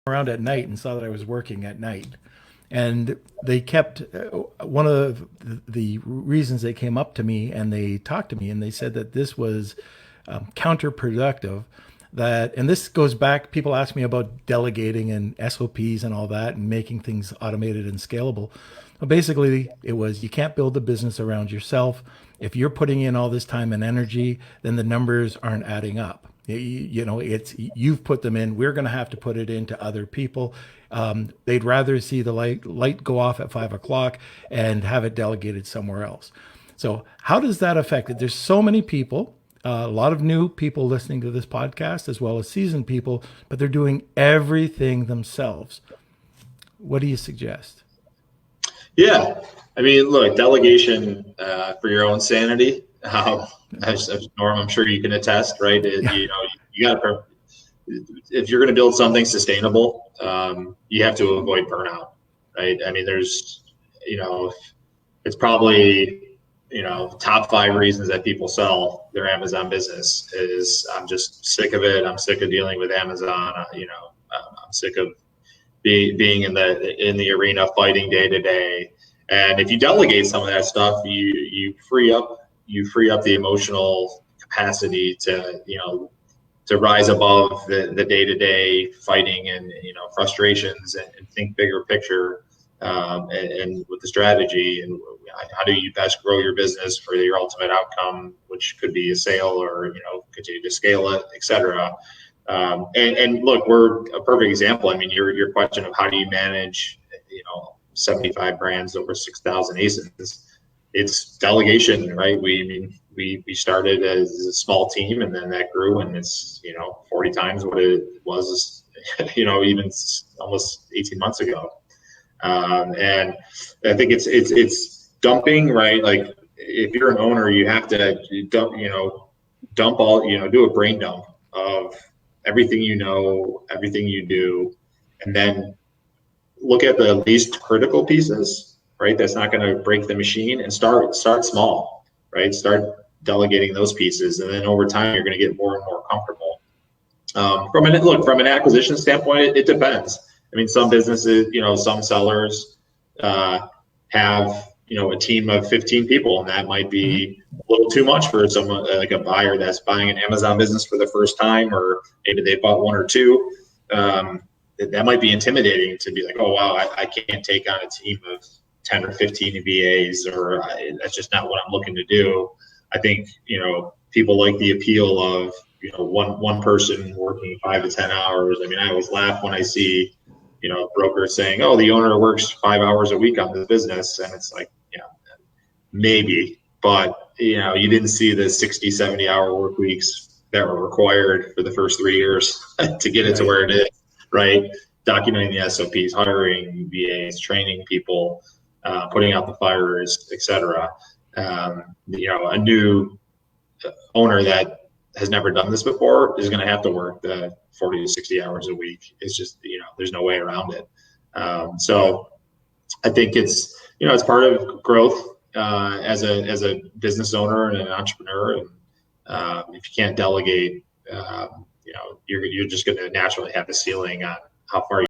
around at night and saw that I was working at night. And they kept, one of the reasons they came up to me and they talked to me and they said that this was counterproductive. That, and this goes back, people ask me about delegating and SOPs and all that and making things automated and scalable. Well, basically, it was you can't build a business around yourself. If you're putting in all this time and energy, then the numbers aren't adding up. You know, it's you've put them in. We're going to have to put it into other people. They'd rather see the light go off at 5 o'clock and have it delegated somewhere else. So how does that affect it? There's so many people, a lot of new people listening to this podcast, as well as seasoned people, but they're doing everything themselves. What do you suggest? Yeah, I mean, look, delegation for your own sanity. As Norm, I'm sure you can attest, right? Yeah. You know, you got to, if you're going to build something sustainable, you have to avoid burnout, right? I mean, there's, you know, it's probably, you know, top 5 reasons that people sell their Amazon business is I'm just sick of it. I'm sick of dealing with Amazon. You know, I'm sick of being in the arena fighting day to day. And if you delegate some of that stuff, you free up the emotional capacity to, you know, to rise above the day-to-day fighting and, you know, frustrations and think bigger picture and with the strategy and how do you best grow your business for your ultimate outcome, which could be a sale or, you know, continue to scale it, et cetera. And look, we're a perfect example. I mean, your question of how do you manage, you know, 75 brands over 6,000 ASINs, it's delegation, right? We started as a small team and then that grew and it's, you know, 40 times what it was, you know, even almost 18 months ago. And I think it's dumping, right? Like if you're an owner, you have to dump all, you know, do a brain dump of everything you know, everything you do, and then look at the least critical pieces, right? That's not going to break the machine and start small, right? Start delegating those pieces. And then over time, you're going to get more and more comfortable. From an acquisition standpoint, it depends. I mean, some businesses, you know, some sellers have, you know, a team of 15 people, and that might be a little too much for someone like a buyer that's buying an Amazon business for the first time, or maybe they bought 1 or 2. That might be intimidating to be like, oh, wow, I can't take on a team of 10 or 15 VAs, or that's just not what I'm looking to do. I think, you know, people like the appeal of, you know, one person working 5 to 10 hours. I mean, I always laugh when I see, you know, brokers saying, oh, the owner works 5 hours a week on this business. And it's like, yeah, maybe, but, you know, you didn't see the 60, 70-hour work weeks that were required for the first 3 years to get it to where it is, right? Documenting the SOPs, hiring VAs, training people, putting out the fires, et cetera. You know, a new owner that has never done this before is going to have to work the 40 to 60 hours a week. It's just, you know, there's no way around it. So I think it's, you know, it's part of growth as a business owner and an entrepreneur. And if you can't delegate, you know, you're just going to naturally have a ceiling on how far